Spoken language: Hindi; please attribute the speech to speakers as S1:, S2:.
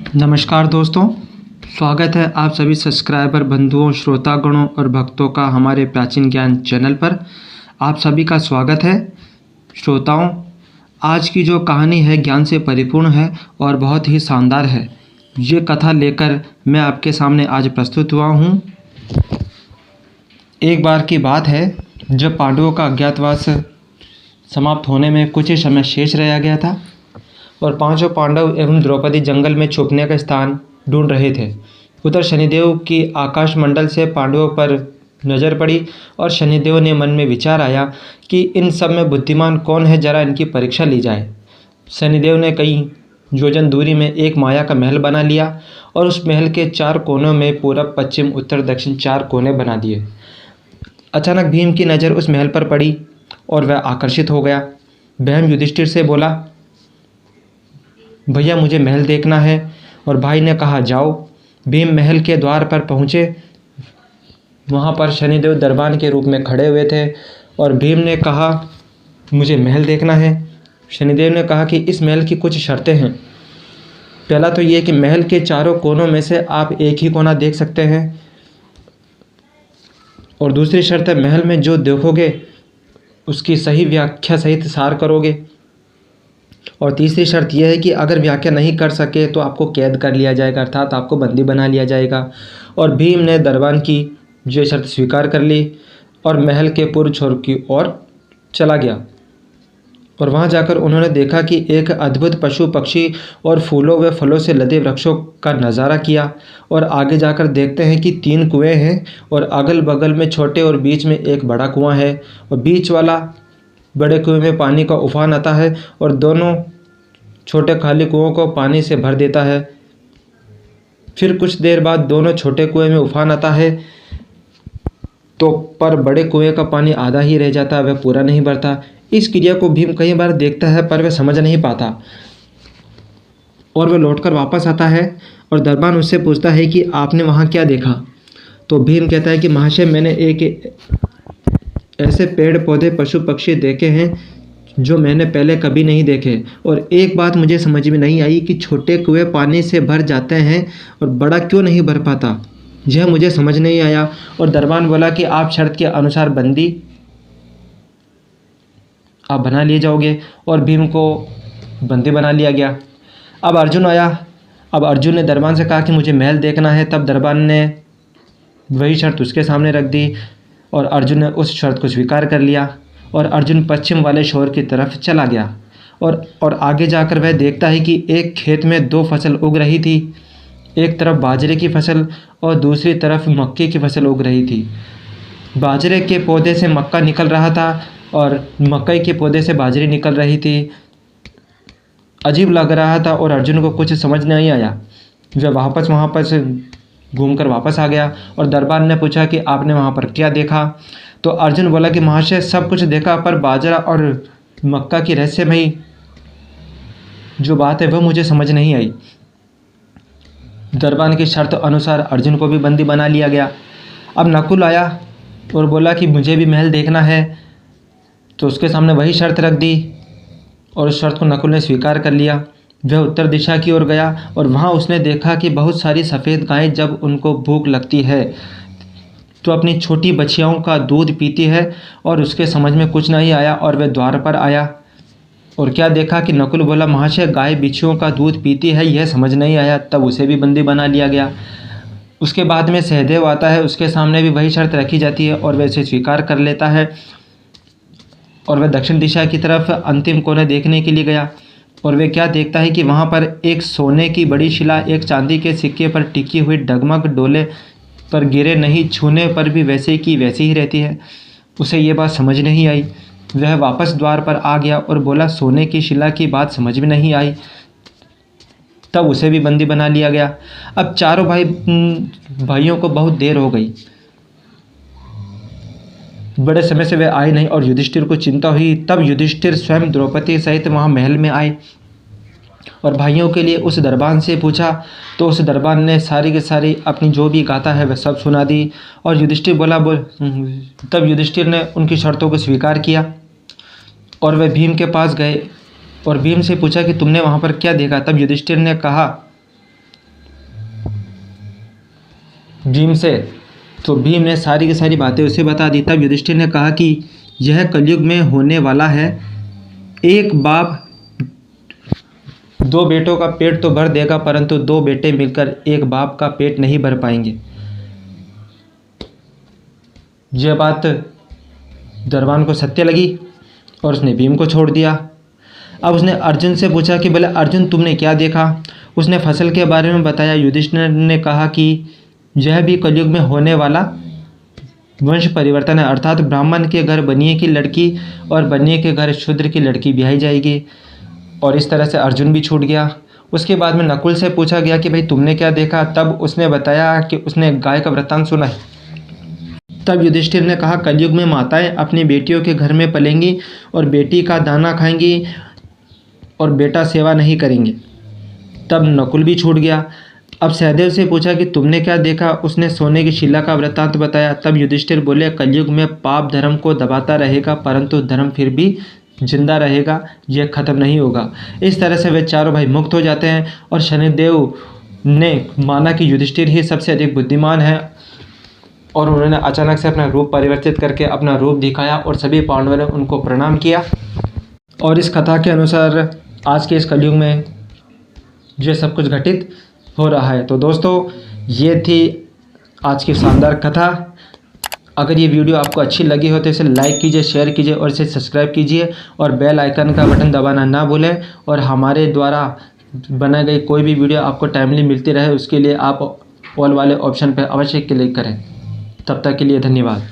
S1: नमस्कार दोस्तों, स्वागत है आप सभी सब्सक्राइबर बंधुओं, श्रोतागणों और भक्तों का हमारे प्राचीन ज्ञान चैनल पर। आप सभी का स्वागत है। श्रोताओं, आज की जो कहानी है ज्ञान से परिपूर्ण है और बहुत ही शानदार है। ये कथा लेकर मैं आपके सामने आज प्रस्तुत हुआ हूँ। एक बार की बात है जब पांडवों का अज्ञातवास समाप्त होने में कुछ ही समय शेष रह गया था और पांचों पांडव एवं द्रौपदी जंगल में छुपने का स्थान ढूंढ रहे थे। उधर शनिदेव की आकाशमंडल से पांडवों पर नज़र पड़ी और शनिदेव ने मन में विचार आया कि इन सब में बुद्धिमान कौन है, जरा इनकी परीक्षा ली जाए। शनिदेव ने कई योजन दूरी में एक माया का महल बना लिया और उस महल के 4 कोनों में पूरब, पश्चिम, उत्तर, दक्षिण 4 कोने बना दिए। अचानक भीम की नज़र उस महल पर पड़ी और वह आकर्षित हो गया। भीम युधिष्ठिर से बोला, भैया मुझे महल देखना है। और भाई ने कहा जाओ। भीम महल के द्वार पर पहुँचे। वहाँ पर शनिदेव दरबान के रूप में खड़े हुए थे और भीम ने कहा मुझे महल देखना है। शनिदेव ने कहा कि इस महल की कुछ शर्तें हैं। पहला तो ये कि महल के चारों कोनों में से आप एक ही कोना देख सकते हैं, और दूसरी शर्त है महल में जो देखोगे उसकी सही व्याख्या सहित सार करोगे, और तीसरी शर्त यह है कि अगर व्याख्या नहीं कर सके तो आपको कैद कर लिया जाएगा, अर्थात आपको बंदी बना लिया जाएगा। और भीम ने दरबान की जो शर्त स्वीकार कर ली और महल के पूर्व छोर की ओर चला गया। और वहाँ जाकर उन्होंने देखा कि एक अद्भुत पशु पक्षी और फूलों व फलों से लदे वृक्षों का नज़ारा किया। और आगे जाकर देखते हैं कि 3 कुएँ हैं और अगल बगल में छोटे और बीच में एक बड़ा कुआं है, और बीच वाला बड़े कुएं में पानी का उफान आता है और दोनों छोटे खाली कुओं को पानी से भर देता है। फिर कुछ देर बाद दोनों छोटे कुएं में उफान आता है तो पर बड़े कुएं का पानी आधा ही रह जाता है, वह पूरा नहीं भरता। इस क्रिया को भीम कई बार देखता है पर वह समझ नहीं पाता, और वह लौटकर वापस आता है और दरबान उससे पूछता है कि आपने वहाँ क्या देखा। तो भीम कहता है कि महाशय, मैंने एक ऐसे पेड़ पौधे पशु पक्षी देखे हैं जो मैंने पहले कभी नहीं देखे, और एक बात मुझे समझ में नहीं आई कि छोटे कुएं पानी से भर जाते हैं और बड़ा क्यों नहीं भर पाता, यह मुझे समझ नहीं आया। और दरबान बोला कि आप शर्त के अनुसार बंदी आप बना लिए जाओगे, और भीम को बंदी बना लिया गया। अब अर्जुन आया। अब अर्जुन ने दरबान से कहा कि मुझे महल देखना है। तब दरबान ने वही शर्त उसके सामने रख दी और अर्जुन ने उस शर्त को स्वीकार कर लिया, और अर्जुन पश्चिम वाले शोर की तरफ चला गया। और आगे जाकर वह देखता है कि एक खेत में 2 फसल उग रही थी। एक तरफ बाजरे की फसल और दूसरी तरफ मक्के की फसल उग रही थी। बाजरे के पौधे से मक्का निकल रहा था और मकई के पौधे से बाजरी निकल रही थी। अजीब लग रहा था और अर्जुन को कुछ समझ नहीं आया। वह वहाँ पर से घूमकर वापस आ गया और दरबान ने पूछा कि आपने वहाँ पर क्या देखा। तो अर्जुन बोला कि महाशय, सब कुछ देखा पर बाजरा और मक्का की रहस्यमयी जो बात है वह मुझे समझ नहीं आई। दरबान की शर्त अनुसार अर्जुन को भी बंदी बना लिया गया। अब नकुल आया और बोला कि मुझे भी महल देखना है। तो उसके सामने वही शर्त रख दी और उस शर्त को नकुल ने स्वीकार कर लिया। वह उत्तर दिशा की ओर गया और वहाँ उसने देखा कि बहुत सारी सफ़ेद गायें जब उनको भूख लगती है तो अपनी छोटी बछियाओं का दूध पीती है, और उसके समझ में कुछ नहीं आया और वह द्वार पर आया। और क्या देखा कि नकुल बोला, महाशय, गाय बिच्छुओं का दूध पीती है, यह समझ नहीं आया। तब उसे भी बंदी बना लिया गया। उसके बाद में सहदेव आता है, उसके सामने भी वही शर्त रखी जाती है और वह इसे स्वीकार कर लेता है, और वह दक्षिण दिशा की तरफ अंतिम कोने देखने के लिए गया। और वे क्या देखता है कि वहाँ पर एक सोने की बड़ी शिला एक चांदी के सिक्के पर टिकी हुई डगमग डोले पर गिरे नहीं, छूने पर भी वैसे की वैसी ही रहती है। उसे ये बात समझ नहीं आई। वह वापस द्वार पर आ गया और बोला, सोने की शिला की बात समझ में नहीं आई। तब उसे भी बंदी बना लिया गया। अब चारों भाइयों को बहुत देर हो गई। बड़े समय से वे आए नहीं और युधिष्ठिर को चिंता हुई। तब युधिष्ठिर स्वयं द्रौपदी सहित वहाँ महल में आए और भाइयों के लिए उस दरबान से पूछा। तो उस दरबान ने सारी की सारी अपनी जो भी गाथा है वह सब सुना दी। और युधिष्ठिर बोला तब युधिष्ठिर ने उनकी शर्तों को स्वीकार किया और वे भीम के पास गए और भीम से पूछा कि तुमने वहाँ पर क्या देखा। तब युधिष्ठिर ने कहा भीम से। तो भीम ने सारी की सारी बातें उसे बता दी। तब युधिष्ठिर ने कहा कि यह कलयुग में होने वाला है, एक बाप दो बेटों का पेट तो भर देगा, परंतु दो बेटे मिलकर एक बाप का पेट नहीं भर पाएंगे। यह बात दरबान को सत्य लगी और उसने भीम को छोड़ दिया। अब उसने अर्जुन से पूछा कि बोले अर्जुन तुमने क्या देखा। उसने फसल के बारे में बताया। युधिष्ठिर ने कहा कि यह भी कलयुग में होने वाला वंश परिवर्तन है, अर्थात ब्राह्मण के घर बनिए की लड़की और बनिए के घर शूद्र की लड़की ब्याही जाएगी। और इस तरह से अर्जुन भी छूट गया। उसके बाद में नकुल से पूछा गया कि भाई तुमने क्या देखा। तब उसने बताया कि उसने गाय का वृत्तांत सुना है। तब युधिष्ठिर ने कहा कलयुग में माताएं अपनी बेटियों के घर में पलेंगी और बेटी का दाना खाएंगी और बेटा सेवा नहीं करेंगे। तब नकुल भी छूट गया। अब सहदेव से पूछा कि तुमने क्या देखा। उसने सोने की शिला का वृत्तांत बताया। तब युधिष्ठिर बोले कलयुग में पाप धर्म को दबाता रहेगा, परंतु धर्म फिर भी जिंदा रहेगा, यह खत्म नहीं होगा। इस तरह से वे चारों भाई मुक्त हो जाते हैं और शनिदेव ने माना कि युधिष्ठिर ही सबसे अधिक बुद्धिमान है और उन्होंने अचानक से अपना रूप परिवर्तित करके अपना रूप दिखाया और सभी पांडवों ने उनको प्रणाम किया। और इस कथा के अनुसार आज के इस कलयुग में ये सब कुछ घटित हो रहा है। तो दोस्तों ये थी आज की शानदार कथा। अगर ये वीडियो आपको अच्छी लगी हो तो इसे लाइक कीजिए, शेयर कीजिए और इसे सब्सक्राइब कीजिए और बेल आइकन का बटन दबाना ना भूलें। और हमारे द्वारा बनाई गई कोई भी वीडियो आपको टाइमली मिलती रहे उसके लिए आप ऑल वाले ऑप्शन पर अवश्य क्लिक करें। तब तक के लिए धन्यवाद।